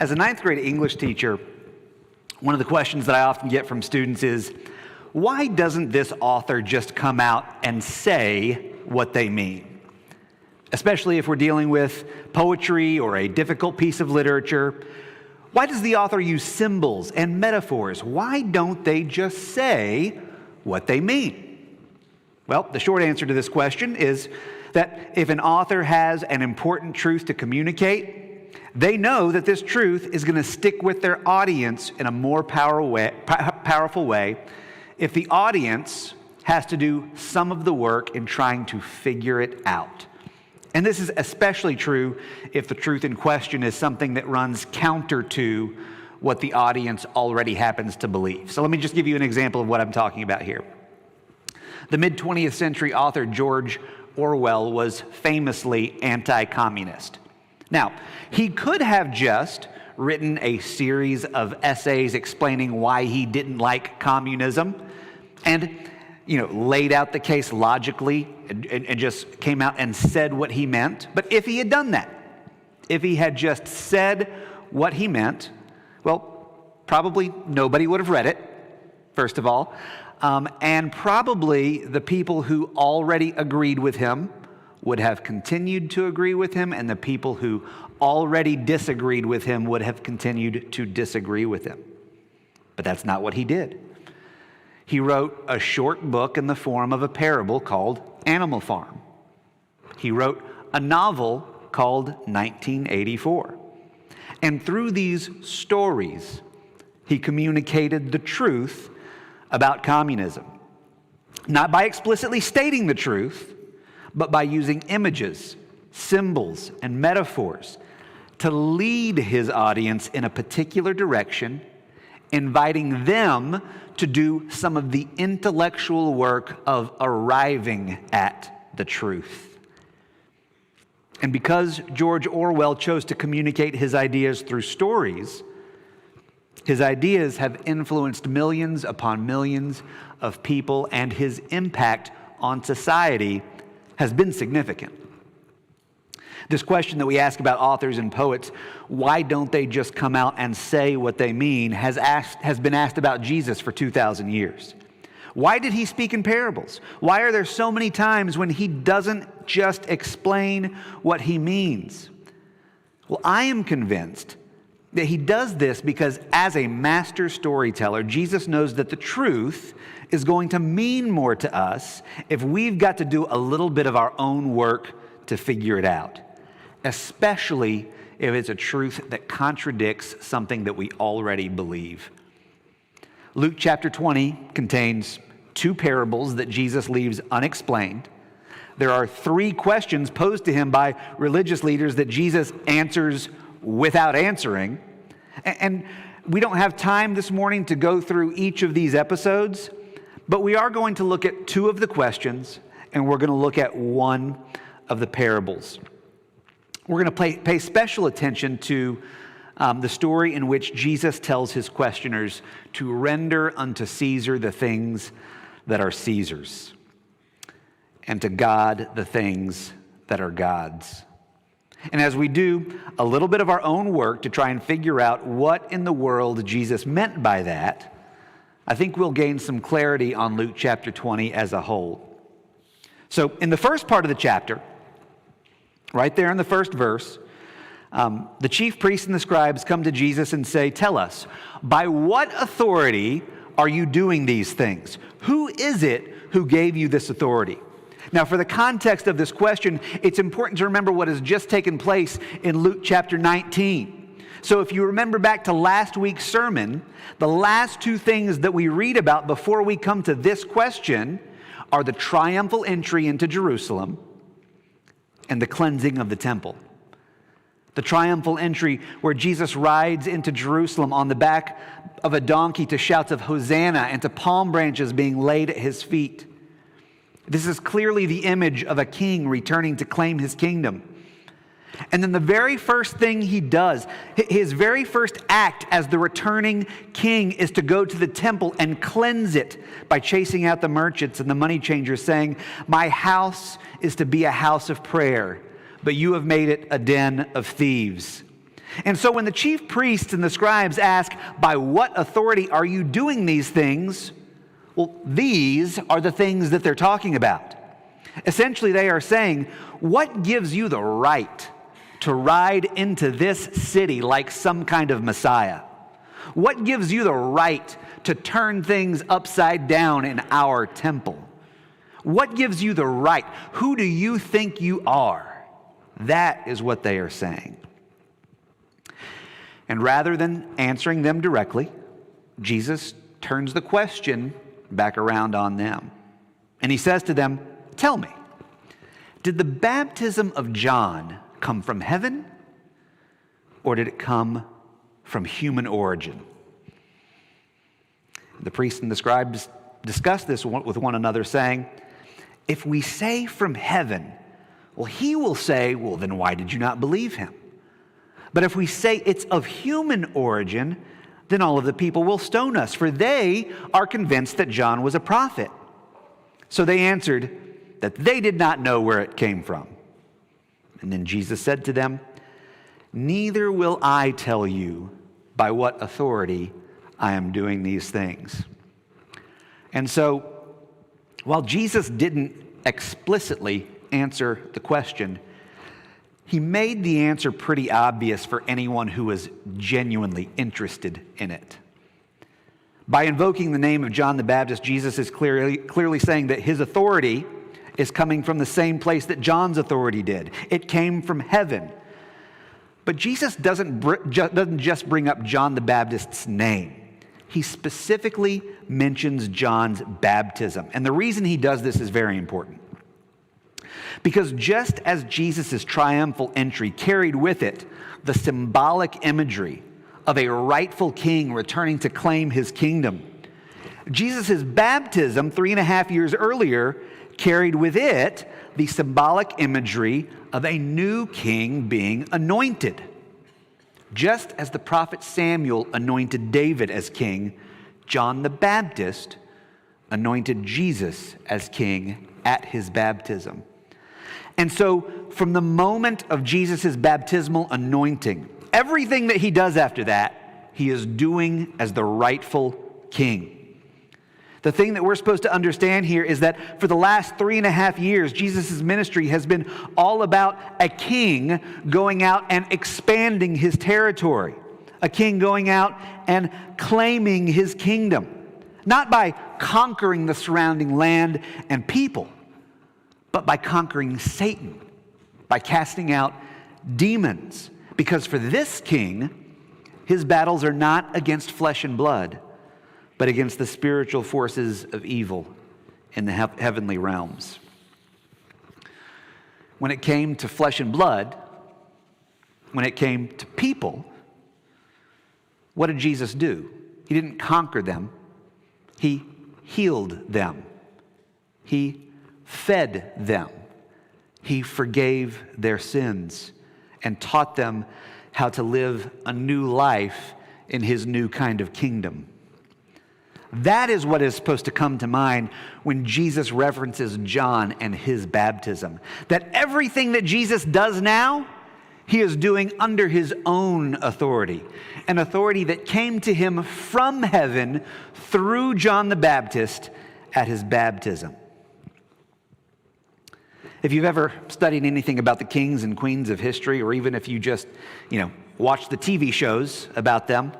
As a ninth grade English teacher, one of the questions that I often get from students is, why doesn't this author just come out and say what they mean? Especially if we're dealing with poetry or a difficult piece of literature. Why does the author use symbols and metaphors? Why don't they just say what they mean? Well, the short answer to this question is that if an author has an important truth to communicate, they know that this truth is going to stick with their audience in a more powerful way if the audience has to do some of the work in trying to figure it out. And this is especially true if the truth in question is something that runs counter to what the audience already happens to believe. So let me just give you an example of what I'm talking about here. The mid-20th century author George Orwell was famously anti-communist. Now, he could have just written a series of essays explaining why he didn't like communism and, laid out the case logically and just came out and said what he meant. But if he had done that, if he had just said what he meant, well, probably nobody would have read it, first of all. And probably the people who already agreed with him would have continued to agree with him, and the people who already disagreed with him would have continued to disagree with him. But that's not what he did. He wrote a short book in the form of a parable called Animal Farm. He wrote a novel called 1984. And through these stories, he communicated the truth about communism. Not by explicitly stating the truth, but by using images, symbols, and metaphors to lead his audience in a particular direction, inviting them to do some of the intellectual work of arriving at the truth. And because George Orwell chose to communicate his ideas through stories, his ideas have influenced millions upon millions of people, and his impact on society has been significant. This question that we ask about authors and poets, why don't they just come out and say what they mean, has been asked about Jesus for 2,000 years. Why did he speak in parables? Why are there so many times when he doesn't just explain what he means? Well, I am convinced that he does this because as a master storyteller, Jesus knows that the truth is going to mean more to us if we've got to do a little bit of our own work to figure it out, especially if it's a truth that contradicts something that we already believe. Luke chapter 20 contains 2 parables that Jesus leaves unexplained. There are 3 questions posed to him by religious leaders that Jesus answers without answering. And we don't have time this morning to go through each of these episodes, but we are going to look at 2 of the questions, and we're going to look at 1 of the parables. We're going to pay special attention to the story in which Jesus tells his questioners to render unto Caesar the things that are Caesar's, and to God the things that are God's. And as we do a little bit of our own work to try and figure out what in the world Jesus meant by that, I think we'll gain some clarity on Luke chapter 20 as a whole. So in the first part of the chapter, right there in the first verse, the chief priests and the scribes come to Jesus and say, "Tell us, by what authority are you doing these things? Who is it who gave you this authority?" Now, for the context of this question, it's important to remember what has just taken place in Luke chapter 19. So if you remember back to last week's sermon, the last 2 things that we read about before we come to this question are the triumphal entry into Jerusalem and the cleansing of the temple. The triumphal entry where Jesus rides into Jerusalem on the back of a donkey to shouts of Hosanna and to palm branches being laid at his feet. This is clearly the image of a king returning to claim his kingdom. And then the very first thing he does, his very first act as the returning king, is to go to the temple and cleanse it by chasing out the merchants and the money changers, saying, "My house is to be a house of prayer, but you have made it a den of thieves." And so when the chief priests and the scribes ask, by what authority are you doing these things? Well, these are the things that they're talking about. Essentially, they are saying, what gives you the right to ride into this city like some kind of Messiah? What gives you the right to turn things upside down in our temple? What gives you the right? Who do you think you are? That is what they are saying. And rather than answering them directly, Jesus turns the question back around on them. And he says to them, tell me, did the baptism of John come from heaven, or did it come from human origin? The priests and the scribes discuss this with one another, saying, if we say from heaven, well, he will say, well, then why did you not believe him? But if we say it's of human origin, then all of the people will stone us, for they are convinced that John was a prophet. So they answered that they did not know where it came from. And then Jesus said to them, neither will I tell you by what authority I am doing these things. And so, while Jesus didn't explicitly answer the question, he made the answer pretty obvious for anyone who was genuinely interested in it. By invoking the name of John the Baptist, Jesus is clearly saying that his authority is coming from the same place that John's authority did. It came from heaven. But Jesus doesn't just bring up John the Baptist's name. He specifically mentions John's baptism. And the reason he does this is very important. Because just as Jesus' triumphal entry carried with it the symbolic imagery of a rightful king returning to claim his kingdom, Jesus' baptism 3.5 years earlier carried with it the symbolic imagery of a new king being anointed. Just as the prophet Samuel anointed David as king, John the Baptist anointed Jesus as king at his baptism. And so, from the moment of Jesus' baptismal anointing, everything that he does after that, he is doing as the rightful king. The thing that we're supposed to understand here is that for the last 3.5 years, Jesus' ministry has been all about a king going out and expanding his territory. A king going out and claiming his kingdom. Not by conquering the surrounding land and people, but by conquering Satan, by casting out demons. Because for this king, his battles are not against flesh and blood, but against the spiritual forces of evil in the heavenly realms. When it came to flesh and blood, when it came to people, what did Jesus do? He didn't conquer them. He healed them. He fed them. He forgave their sins and taught them how to live a new life in his new kind of kingdom. That is what is supposed to come to mind when Jesus references John and his baptism. That everything that Jesus does now, he is doing under his own authority. An authority that came to him from heaven through John the Baptist at his baptism. If you've ever studied anything about the kings and queens of history, or even if you just, watch the TV shows about them,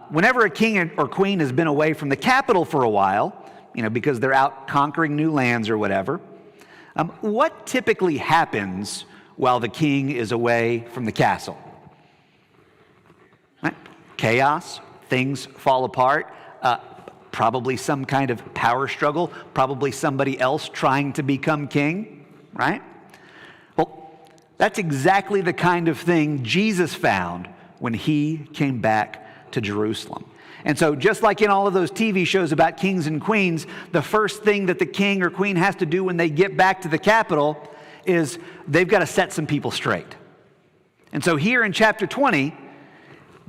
whenever a king or queen has been away from the capital for a while, because they're out conquering new lands or whatever, what typically happens while the king is away from the castle? Right? Chaos, things fall apart, probably some kind of power struggle, probably somebody else trying to become king, right? Well, that's exactly the kind of thing Jesus found when he came back to Jerusalem. And so just like in all of those TV shows about kings and queens, the first thing that the king or queen has to do when they get back to the capital is they've got to set some people straight. And so here in chapter 20,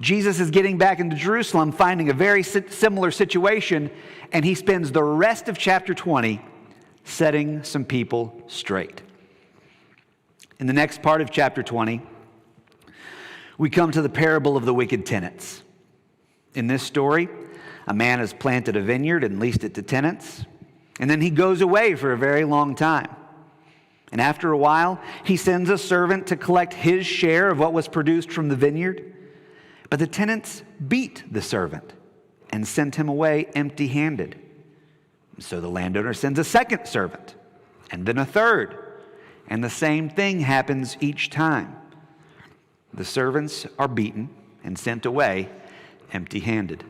Jesus is getting back into Jerusalem, finding a very similar situation, and he spends the rest of chapter 20 setting some people straight. In the next part of chapter 20, We come to the parable of the wicked tenants. In this story, a man has planted a vineyard and leased it to tenants, and then he goes away for a very long time. And after a while, he sends a servant to collect his share of what was produced from the vineyard. But the tenants beat the servant and sent him away empty-handed. So the landowner sends a second servant, and then a third, and the same thing happens each time. The servants are beaten and sent away empty-handed.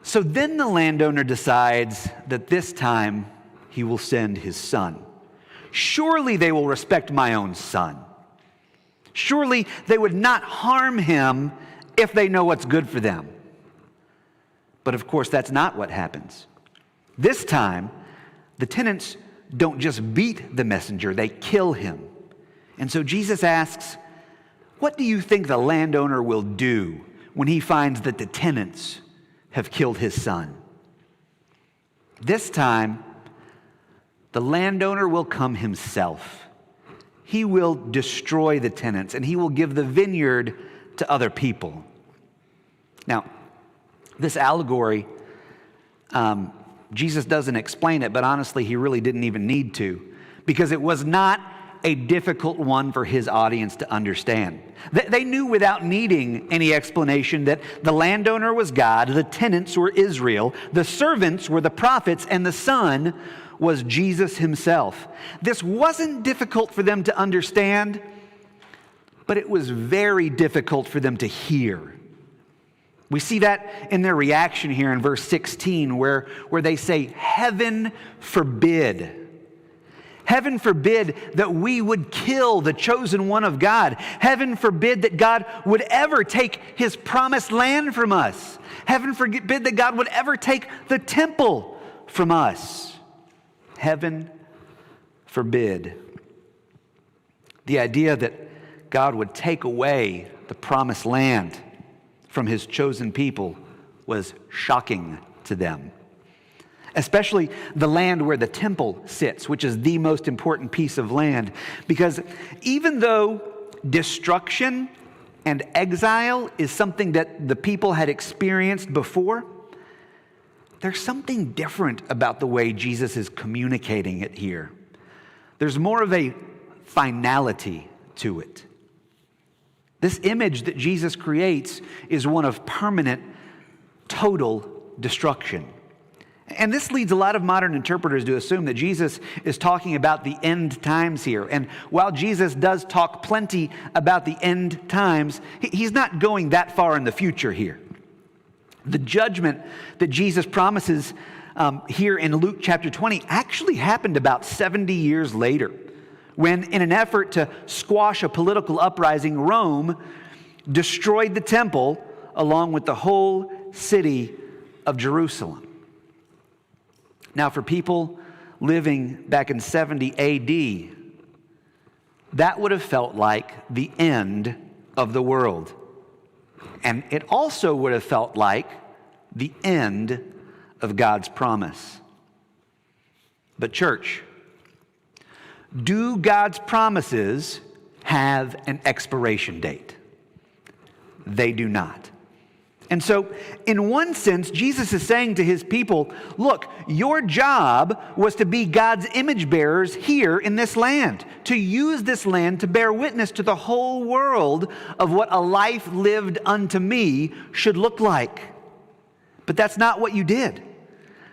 So then the landowner decides that this time he will send his son. Surely they will respect my own son. Surely they would not harm him if they know what's good for them. But of course, that's not what happens. This time, the tenants don't just beat the messenger, they kill him. And so Jesus asks, what do you think the landowner will do when he finds that the tenants have killed his son? This time, the landowner will come himself. He will destroy the tenants, and he will give the vineyard to other people. Now, this allegory, Jesus doesn't explain it, but honestly, he really didn't even need to, because it was not a difficult one for his audience to understand. They knew without needing any explanation that the landowner was God, the tenants were Israel, the servants were the prophets, and the son was Jesus himself. This wasn't difficult for them to understand, but it was very difficult for them to hear. We see that in their reaction here in verse 16, where they say, "Heaven forbid. Heaven forbid that we would kill the chosen one of God. Heaven forbid that God would ever take his promised land from us. Heaven forbid that God would ever take the temple from us. Heaven forbid." The idea that God would take away the promised land from his chosen people was shocking to them. Especially the land where the temple sits, which is the most important piece of land. Because even though destruction and exile is something that the people had experienced before, there's something different about the way Jesus is communicating it here. There's more of a finality to it. This image that Jesus creates is one of permanent, total destruction. And this leads a lot of modern interpreters to assume that Jesus is talking about the end times here. And while Jesus does talk plenty about the end times, he's not going that far in the future here. The judgment that Jesus promises here in Luke chapter 20 actually happened about 70 years later, when, in an effort to squash a political uprising, Rome destroyed the temple along with the whole city of Jerusalem. Now, for people living back in 70 AD, that would have felt like the end of the world. And it also would have felt like the end of God's promise. But church, do God's promises have an expiration date? They do not. And so, in one sense, Jesus is saying to his people, look, your job was to be God's image bearers here in this land, to use this land to bear witness to the whole world of what a life lived unto me should look like. But that's not what you did.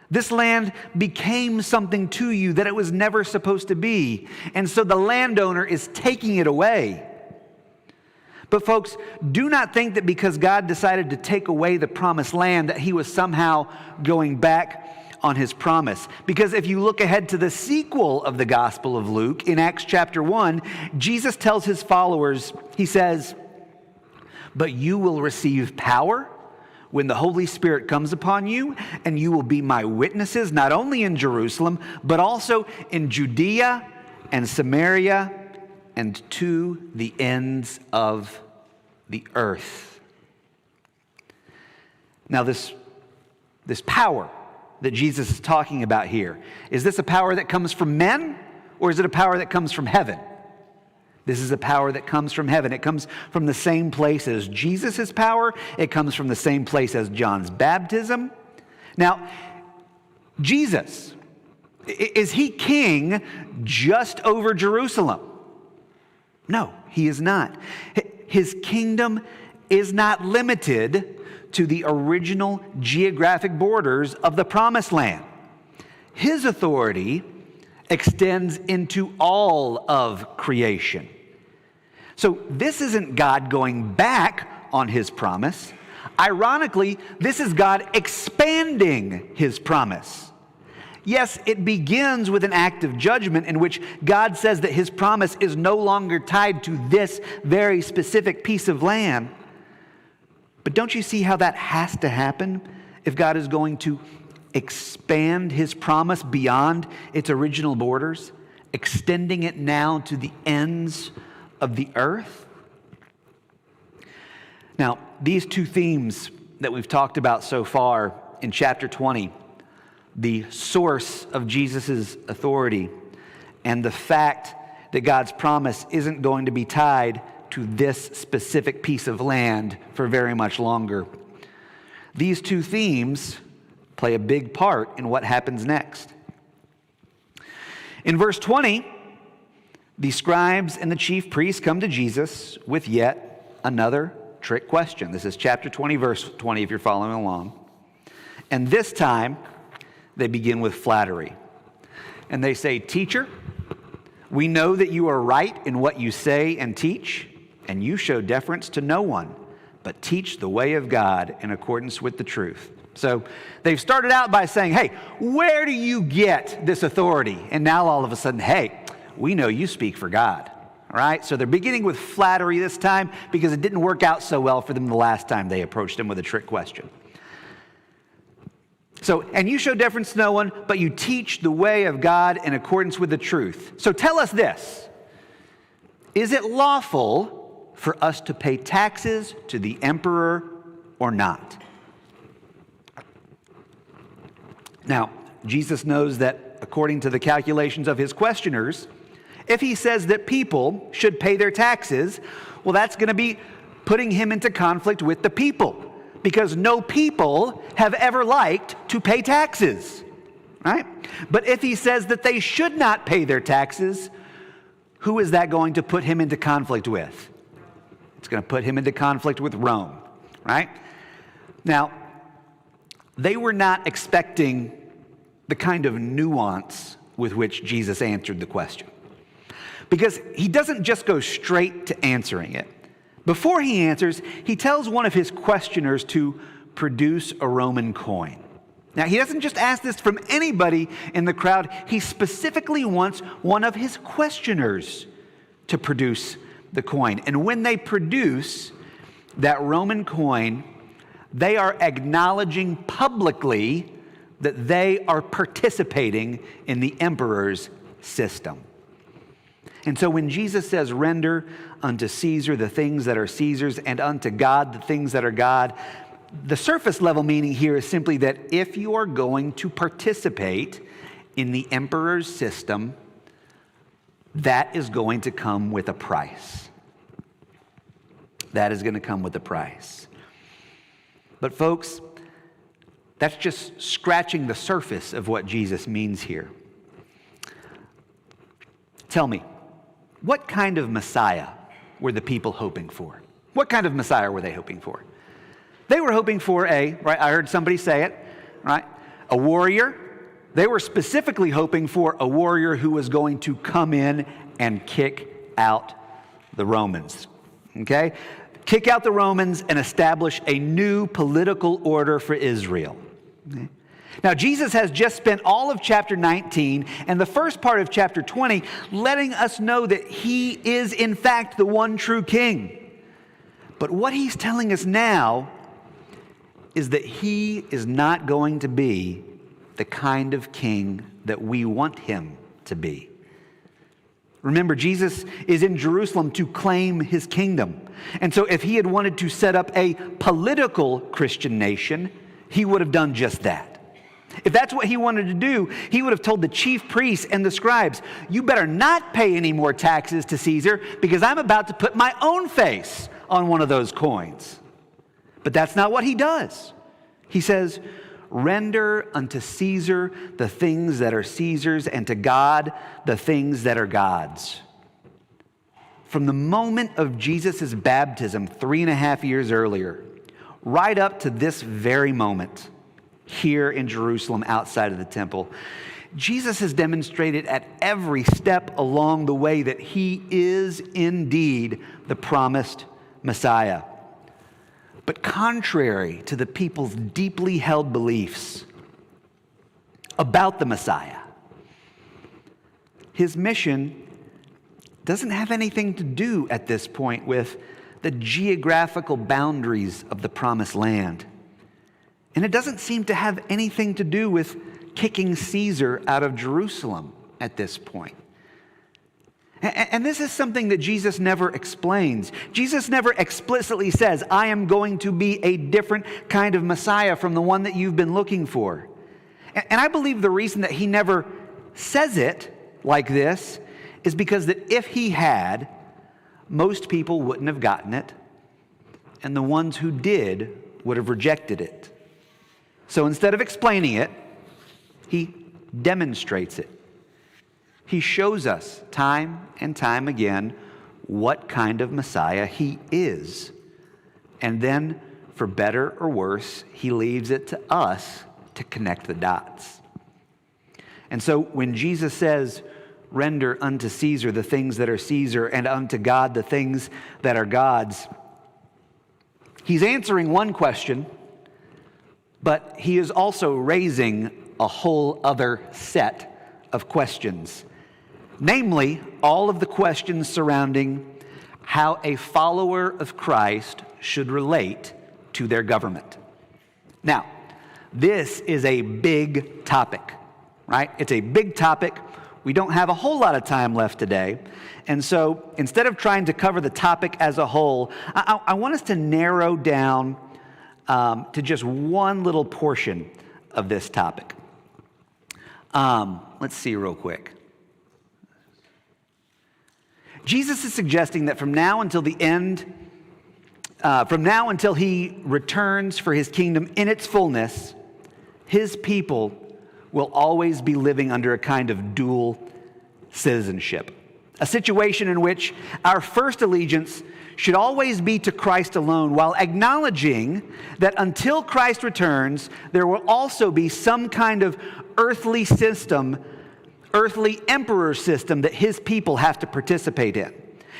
This land became something to you that it was never supposed to be. And so the landowner is taking it away. But folks, do not think that because God decided to take away the promised land that he was somehow going back on his promise. Because if you look ahead to the sequel of the Gospel of Luke, in Acts chapter 1, Jesus tells his followers, he says, "But you will receive power when the Holy Spirit comes upon you, and you will be my witnesses, not only in Jerusalem, but also in Judea and Samaria and to the ends of the earth." Now, this power that Jesus is talking about here, is this a power that comes from men, or is it a power that comes from heaven? This is a power that comes from heaven. It comes from the same place as Jesus' power. It comes from the same place as John's baptism. Now, Jesus, is he king just over Jerusalem? No, he is not. His kingdom is not limited to the original geographic borders of the Promised Land. His authority extends into all of creation. So this isn't God going back on his promise. Ironically, this is God expanding his promise. Yes, it begins with an act of judgment in which God says that his promise is no longer tied to this very specific piece of land. But don't you see how that has to happen if God is going to expand his promise beyond its original borders, extending it now to the ends of the earth? Now, these two themes that we've talked about so far in chapter 20, the source of Jesus' authority and the fact that God's promise isn't going to be tied to this specific piece of land for very much longer. These two themes play a big part in what happens next. In verse 20, the scribes and the chief priests come to Jesus with yet another trick question. This is chapter 20, verse 20, if you're following along. And this time, they begin with flattery. And they say, "Teacher, we know that you are right in what you say and teach, and you show deference to no one, but teach the way of God in accordance with the truth." So they've started out by saying, "Hey, where do you get this authority?" And now all of a sudden, "Hey, we know you speak for God." All right? So they're beginning with flattery this time because it didn't work out so well for them the last time they approached him with a trick question. So, and you show deference to no one, but you teach the way of God in accordance with the truth. So tell us this: is it lawful for us to pay taxes to the emperor or not? Now, Jesus knows that according to the calculations of his questioners, if he says that people should pay their taxes, well, that's going to be putting him into conflict with the people, because no people have ever liked to pay taxes, right? But if he says that they should not pay their taxes, who is that going to put him into conflict with? It's going to put him into conflict with Rome, right? Now, they were not expecting the kind of nuance with which Jesus answered the question, because he doesn't just go straight to answering it. Before he answers, he tells one of his questioners to produce a Roman coin. Now, he doesn't just ask this from anybody in the crowd. He specifically wants one of his questioners to produce the coin. And when they produce that Roman coin, they are acknowledging publicly that they are participating in the emperor's system. And so when Jesus says, "Render unto Caesar the things that are Caesar's, and unto God the things that are God," the surface level meaning here is simply that if you are going to participate in the emperor's system, that is going to come with a price. That is going to come with a price. But folks, that's just scratching the surface of what Jesus means here. Tell me, what kind of Messiah were the people hoping for? What kind of Messiah were they hoping for? They were hoping for right, I heard somebody say it, right? A warrior. They were specifically hoping for a warrior who was going to come in and kick out the Romans, okay? Kick out the Romans and establish a new political order for Israel. Okay? Now, Jesus has just spent all of chapter 19 and the first part of chapter 20 letting us know that he is, in fact, the one true king. But what he's telling us now is that he is not going to be the kind of king that we want him to be. Remember, Jesus is in Jerusalem to claim his kingdom. And so if he had wanted to set up a political Christian nation, he would have done just that. If that's what he wanted to do, he would have told the chief priests and the scribes, you better not pay any more taxes to Caesar because I'm about to put my own face on one of those coins. But that's not what he does. He says, render unto Caesar the things that are Caesar's, and to God the things that are God's. From the moment of Jesus' baptism 3.5 years earlier, right up to this very moment, here in Jerusalem outside of the temple, Jesus has demonstrated at every step along the way that he is indeed the promised Messiah. But contrary to the people's deeply held beliefs about the Messiah, his mission doesn't have anything to do at this point with the geographical boundaries of the promised land. And it doesn't seem to have anything to do with kicking Caesar out of Jerusalem at this point. And this is something that Jesus never explains. Jesus never explicitly says, I am going to be a different kind of Messiah from the one that you've been looking for. And I believe the reason that he never says it like this is because that if he had, most people wouldn't have gotten it, and the ones who did would have rejected it. So instead of explaining it, he demonstrates it. He shows us time and time again what kind of Messiah he is. And then, for better or worse, he leaves it to us to connect the dots. And so when Jesus says, render unto Caesar the things that are Caesar, and unto God the things that are God's, he's answering one question, but he is also raising a whole other set of questions. Namely, all of the questions surrounding how a follower of Christ should relate to their government. Now, this is a big topic, right? It's a big topic. We don't have a whole lot of time left today. And so instead of trying to cover the topic as a whole, I want us to narrow down to just one little portion of this topic. Let's see real quick. Jesus is suggesting that from now until the end, from now until he returns for his kingdom in its fullness, his people will always be living under a kind of dual citizenship. A situation in which our first allegiance should always be to Christ alone, while acknowledging that until Christ returns, there will also be some kind of earthly system, earthly emperor system that his people have to participate in.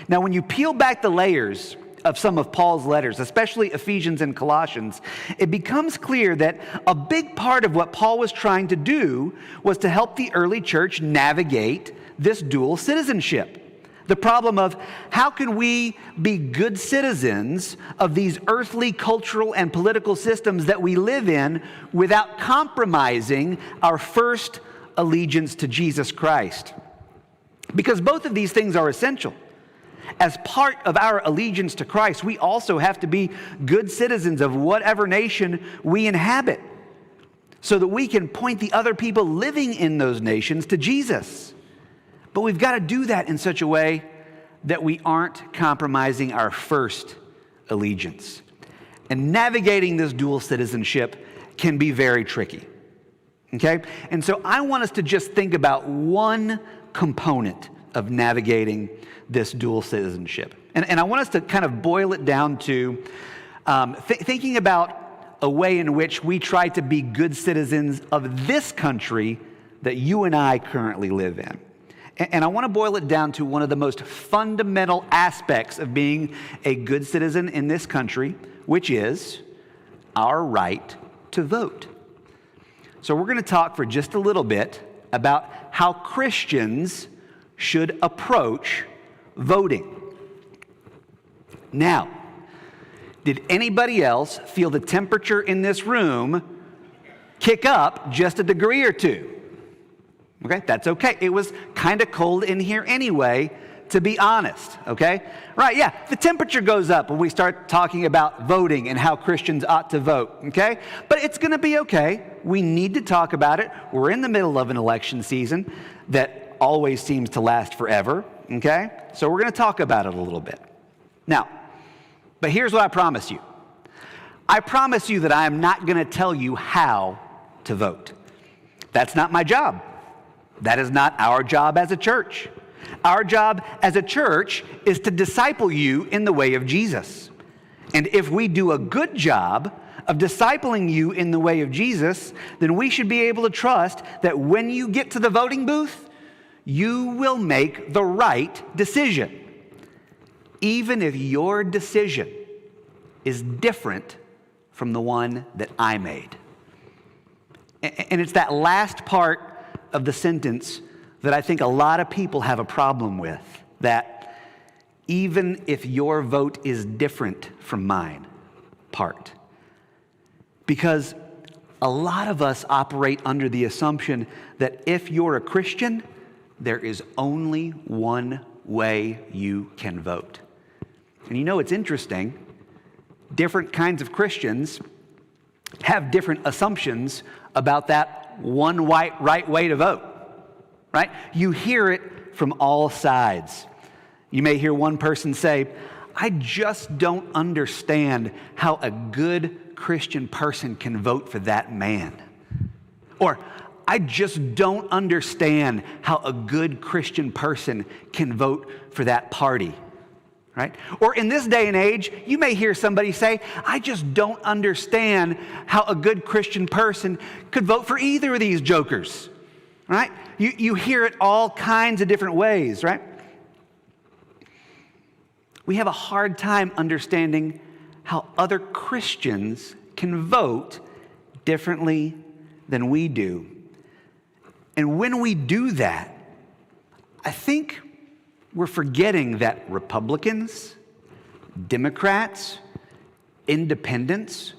Now, when you peel back the layers of some of Paul's letters, especially Ephesians and Colossians, it becomes clear that a big part of what Paul was trying to do was to help the early church navigate this dual citizenship. The problem of how can we be good citizens of these earthly cultural and political systems that we live in without compromising our first allegiance to Jesus Christ? Because both of these things are essential. As part of our allegiance to Christ, we also have to be good citizens of whatever nation we inhabit, so that we can point the other people living in those nations to Jesus. But we've got to do that in such a way that we aren't compromising our first allegiance. And navigating this dual citizenship can be very tricky. Okay? And so I want us to just think about one component of navigating this dual citizenship. And I want us to kind of boil it down to thinking about a way in which we try to be good citizens of this country that you and I currently live in. And I want to boil it down to one of the most fundamental aspects of being a good citizen in this country, which is our right to vote. So we're going to talk for just a little bit about how Christians should approach voting. Now, did anybody else feel the temperature in this room kick up just a degree or two? Okay, that's okay. It was kind of cold in here anyway to be honest, okay? Right, yeah, the temperature goes up when we start talking about voting and how Christians ought to vote, okay? But it's going to be okay. We need to talk about it. We're in the middle of an election season that always seems to last forever, okay? So we're going to talk about it a little bit. Now, but here's what I promise you. I promise you that I am not going to tell you how to vote. That's not my job. That is not our job as a church. Our job as a church is to disciple you in the way of Jesus. And if we do a good job of discipling you in the way of Jesus, then we should be able to trust that when you get to the voting booth, you will make the right decision, even if your decision is different from the one that I made. And it's that last part of the sentence that I think a lot of people have a problem with, that even if your vote is different from mine, part. Because a lot of us operate under the assumption that if you're a Christian, there is only one way you can vote. And you know, it's interesting. Different kinds of Christians have different assumptions about that one right way to vote, right? You hear it from all sides. You may hear one person say, I just don't understand how a good Christian person can vote for that man. Or, I just don't understand how a good Christian person can vote for that party. Right? Or in this day and age, you may hear somebody say, I just don't understand how a good Christian person could vote for either of these jokers. Right? You hear it all kinds of different ways, right? We have a hard time understanding how other Christians can vote differently than we do. And when we do that, I think we're forgetting that Republicans, Democrats, independents,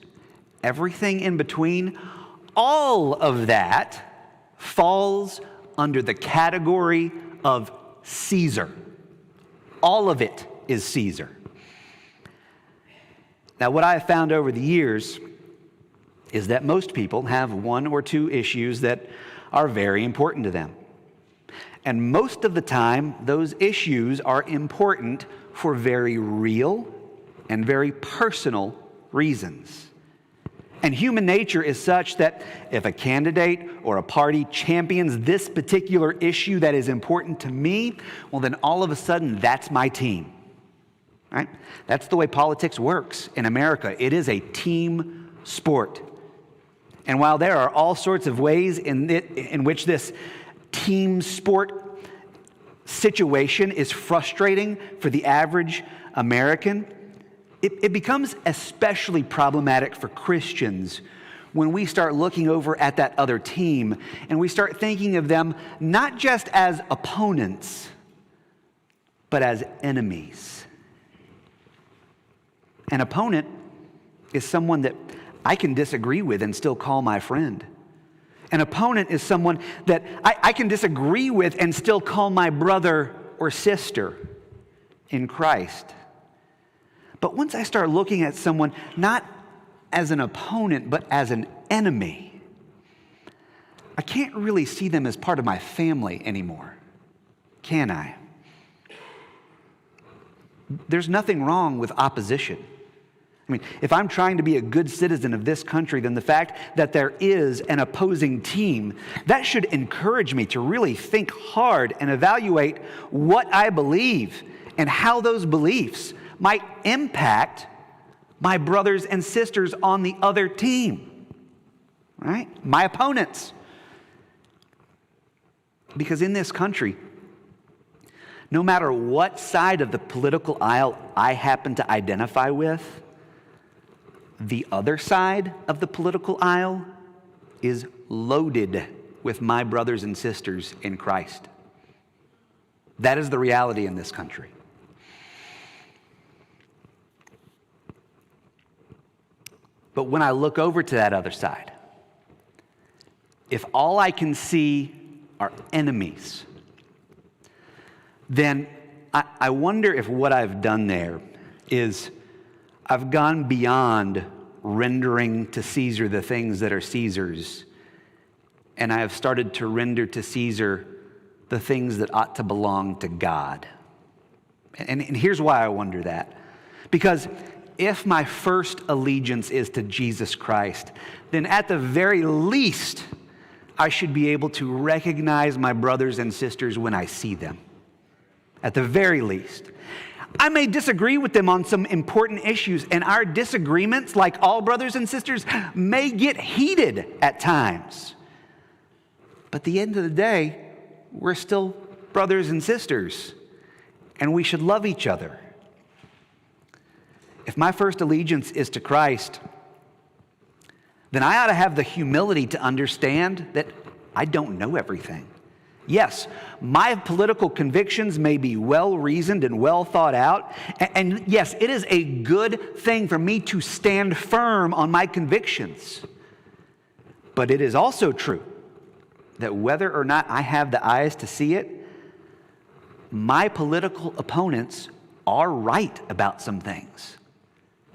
everything in between, all of that falls under the category of Caesar. All of it is Caesar. Now, what I have found over the years is that most people have one or two issues that are very important to them. And most of the time, those issues are important for very real and very personal reasons. And human nature is such that if a candidate or a party champions this particular issue that is important to me, well, then all of a sudden, that's my team. Right? That's the way politics works in America. It is a team sport. And while there are all sorts of ways in which this team sport situation is frustrating for the average American, it becomes especially problematic for Christians when we start looking over at that other team and we start thinking of them not just as opponents, but as enemies. An opponent is someone that I can disagree with and still call my friend. An opponent is someone that I can disagree with and still call my brother or sister in Christ. But once I start looking at someone not as an opponent, but as an enemy, I can't really see them as part of my family anymore, can I? There's nothing wrong with opposition. I mean, if I'm trying to be a good citizen of this country, then the fact that there is an opposing team, that should encourage me to really think hard and evaluate what I believe and how those beliefs might impact my brothers and sisters on the other team, right? My opponents. Because in this country, no matter what side of the political aisle I happen to identify with, the other side of the political aisle is loaded with my brothers and sisters in Christ. That is the reality in this country. But when I look over to that other side, if all I can see are enemies, then I wonder if what I've done there is I've gone beyond rendering to Caesar the things that are Caesar's, and I have started to render to Caesar the things that ought to belong to God. And here's why I wonder that. Because if my first allegiance is to Jesus Christ, then at the very least, I should be able to recognize my brothers and sisters when I see them. At the very least. I may disagree with them on some important issues, and our disagreements, like all brothers and sisters, may get heated at times. But at the end of the day, we're still brothers and sisters, and we should love each other. If my first allegiance is to Christ, then I ought to have the humility to understand that I don't know everything. Yes, my political convictions may be well-reasoned and well thought out, and yes, it is a good thing for me to stand firm on my convictions. But it is also true that whether or not I have the eyes to see it, my political opponents are right about some things.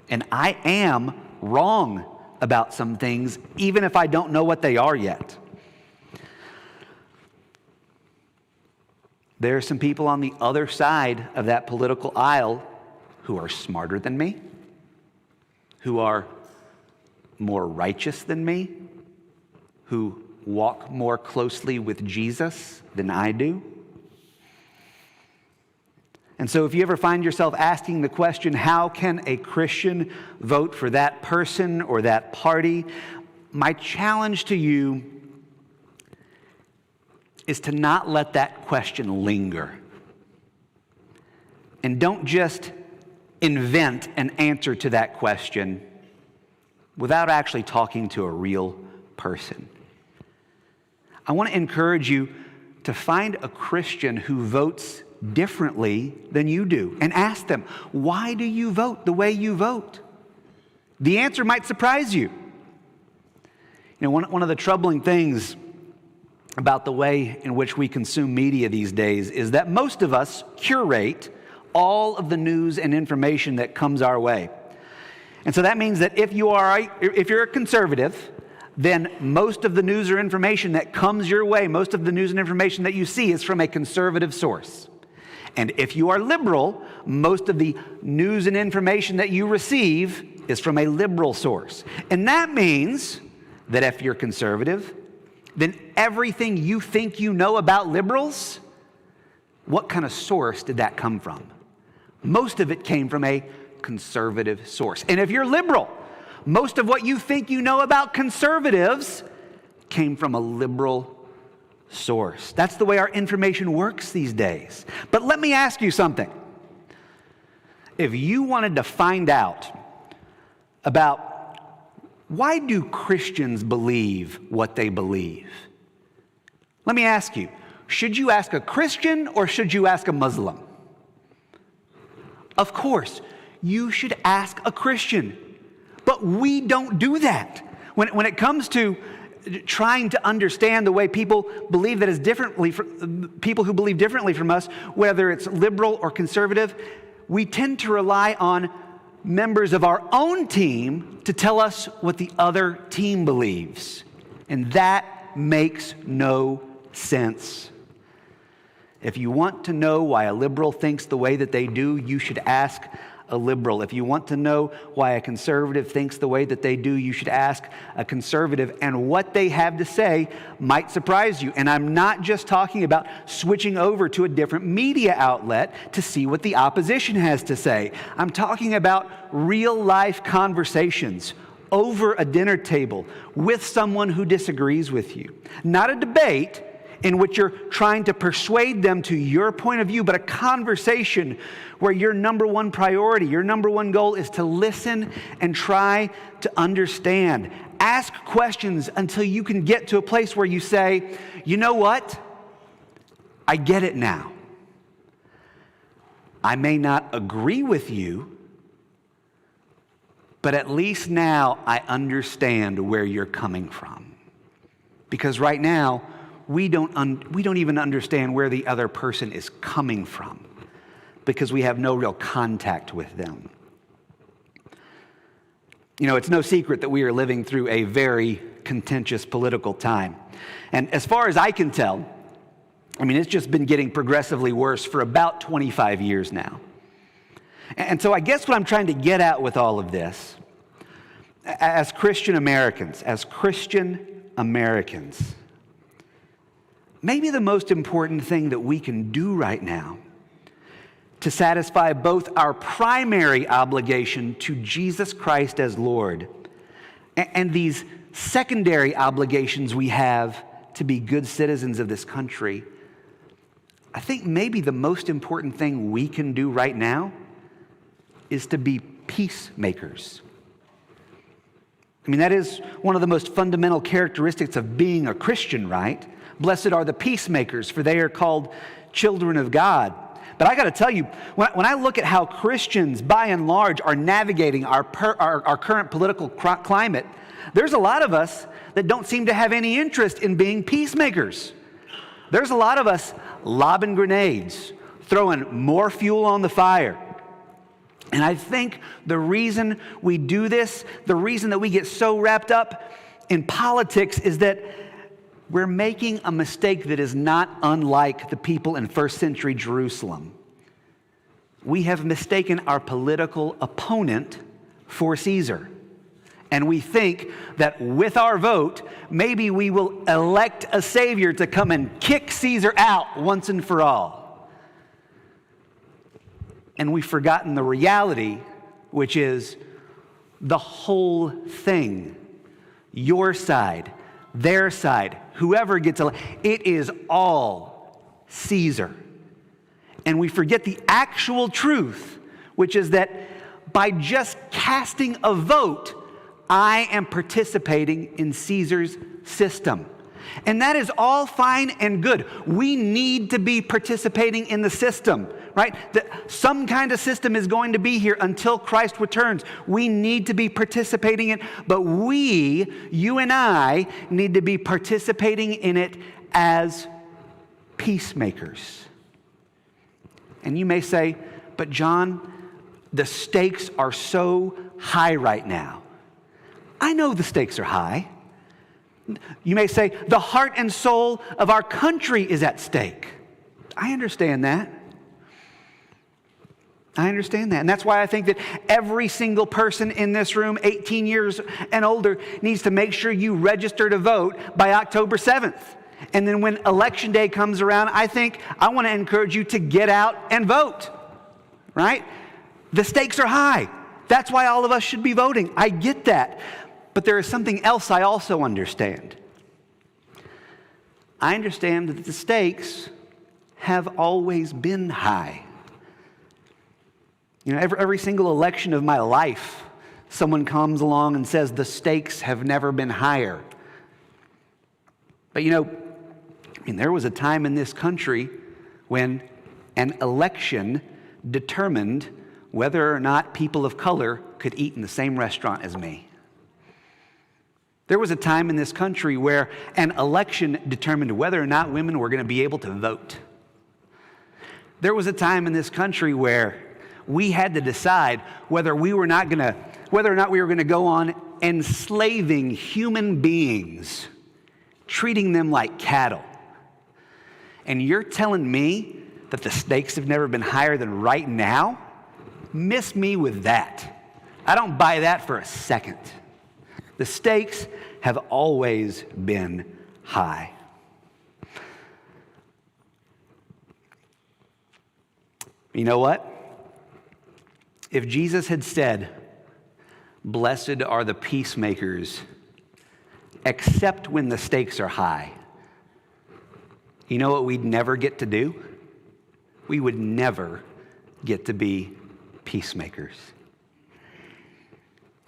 And I am wrong about some things, even if I don't know what they are yet. There are some people on the other side of that political aisle who are smarter than me, who are more righteous than me, who walk more closely with Jesus than I do. And so if you ever find yourself asking the question, how can a Christian vote for that person or that party? My challenge to you is to not let that question linger. And don't just invent an answer to that question without actually talking to a real person. I want to encourage you to find a Christian who votes differently than you do and ask them, why do you vote the way you vote? The answer might surprise you. You know, one of the troubling things about the way in which we consume media these days is that most of us curate all of the news and information that comes our way. And so that means that if you're a conservative, then most of the news or information that comes your way, most of the news and information that you see is from a conservative source. And if you are liberal, most of the news and information that you receive is from a liberal source. And that means that if you're conservative, then everything you think you know about liberals, what kind of source did that come from? Most of it came from a conservative source. And if you're liberal, most of what you think you know about conservatives came from a liberal source. That's the way our information works these days. But let me ask you something. If you wanted to find out about why do Christians believe what they believe, let me ask you, should you ask a Christian or should you ask a Muslim? Of course, you should ask a Christian. But we don't do that. When it comes to trying to understand the way people believe that is differently from people who believe differently from us, whether it's liberal or conservative, we tend to rely on members of our own team to tell us what the other team believes. And that makes no sense. If you want to know why a liberal thinks the way that they do, you should ask a liberal. If you want to know why a conservative thinks the way that they do, you should ask a conservative, and what they have to say might surprise you. And I'm not just talking about switching over to a different media outlet to see what the opposition has to say. I'm talking about real life conversations over a dinner table with someone who disagrees with you. Not a debate in which you're trying to persuade them to your point of view, but a conversation where your number one priority, your number one goal is to listen and try to understand. Ask questions until you can get to a place where you say, you know what? I get it now. I may not agree with you, but at least now I understand where you're coming from. Because right now, we don't even understand where the other person is coming from. because we have no real contact with them. You know, it's no secret that we are living through a very contentious political time. And as far as I can tell, I mean, it's just been getting progressively worse for about 25 years now. And so I guess what I'm trying to get at with all of this, as Christian Americans, maybe the most important thing that we can do right now to satisfy both our primary obligation to Jesus Christ as Lord and these secondary obligations we have to be good citizens of this country, I think maybe the most important thing we can do right now is to be peacemakers. I mean, that is one of the most fundamental characteristics of being a Christian, right? Blessed are the peacemakers, for they are called children of God. But I got to tell you, when I look at how Christians, by and large, are navigating our current political climate, there's a lot of us that don't seem to have any interest in being peacemakers. There's a lot of us lobbing grenades, throwing more fuel on the fire. And I think the reason we do this, the reason that we get so wrapped up in politics is that we're making a mistake that is not unlike the people in first century Jerusalem. We have mistaken our political opponent for Caesar. And we think that with our vote, maybe we will elect a savior to come and kick Caesar out once and for all. And we've forgotten the reality, which is the whole thing. Your side, their side, whoever gets elected, it is all Caesar. And we forget the actual truth, which is that by just casting a vote, I am participating in Caesar's system. And that is all fine and good. We need to be participating in the system, right? Some kind of system is going to be here until Christ returns. We need to be participating in it, but you and I, need to be participating in it as peacemakers. And you may say, but John, the stakes are so high right now. I know the stakes are high. You may say, the heart and soul of our country is at stake. I understand that. And that's why I think that every single person in this room, 18 years and older, needs to make sure you register to vote by October 7th. And then when election day comes around, I want to encourage you to get out and vote, right? The stakes are high. That's why all of us should be voting. I get that. But there is something else I also understand. I understand that the stakes have always been high. You know, every single election of my life, someone comes along and says the stakes have never been higher. But you know, there was a time in this country when an election determined whether or not people of color could eat in the same restaurant as me. There was a time in this country where an election determined whether or not women were going to be able to vote. There was a time in this country where we had to decide whether or not we were going to go on enslaving human beings, treating them like cattle. And you're telling me that the stakes have never been higher than right now? Miss me with that. I don't buy that for a second. The stakes have always been high. You know what? If Jesus had said, "Blessed are the peacemakers," except when the stakes are high, you know what we'd never get to do? We would never get to be peacemakers.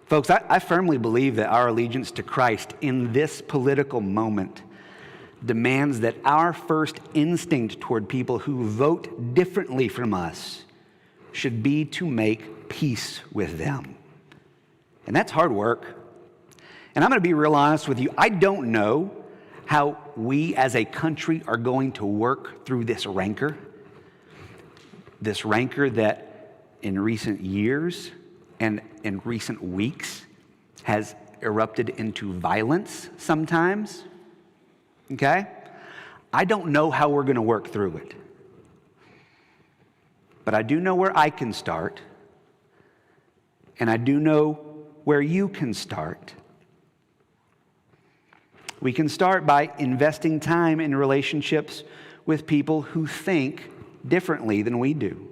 Folks, I firmly believe that our allegiance to Christ in this political moment demands that our first instinct toward people who vote differently from us should be to make peace with them. And that's hard work. And I'm going to be real honest with you. I don't know how we as a country are going to work through this rancor. this rancor that in recent years and in recent weeks has erupted into violence sometimes. Okay? I don't know how we're going to work through it. But I do know where I can start, and I do know where you can start. We can start by investing time in relationships with people who think differently than we do.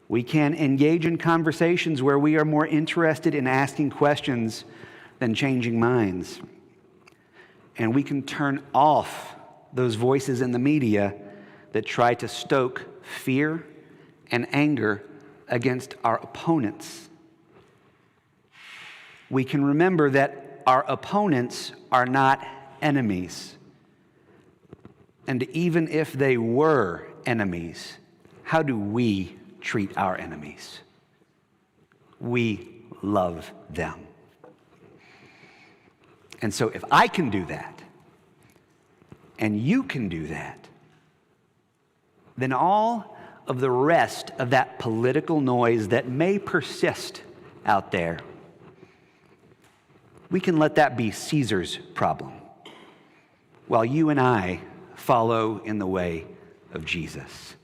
We can engage in conversations where we are more interested in asking questions than changing minds. And we can turn off those voices in the media that try to stoke fear and anger against our opponents. We can remember that our opponents are not enemies. And even if they were enemies, how do we treat our enemies? We love them. And so if I can do that, and you can do that, then all of the rest of that political noise that may persist out there, we can let that be Caesar's problem, while you and I follow in the way of Jesus.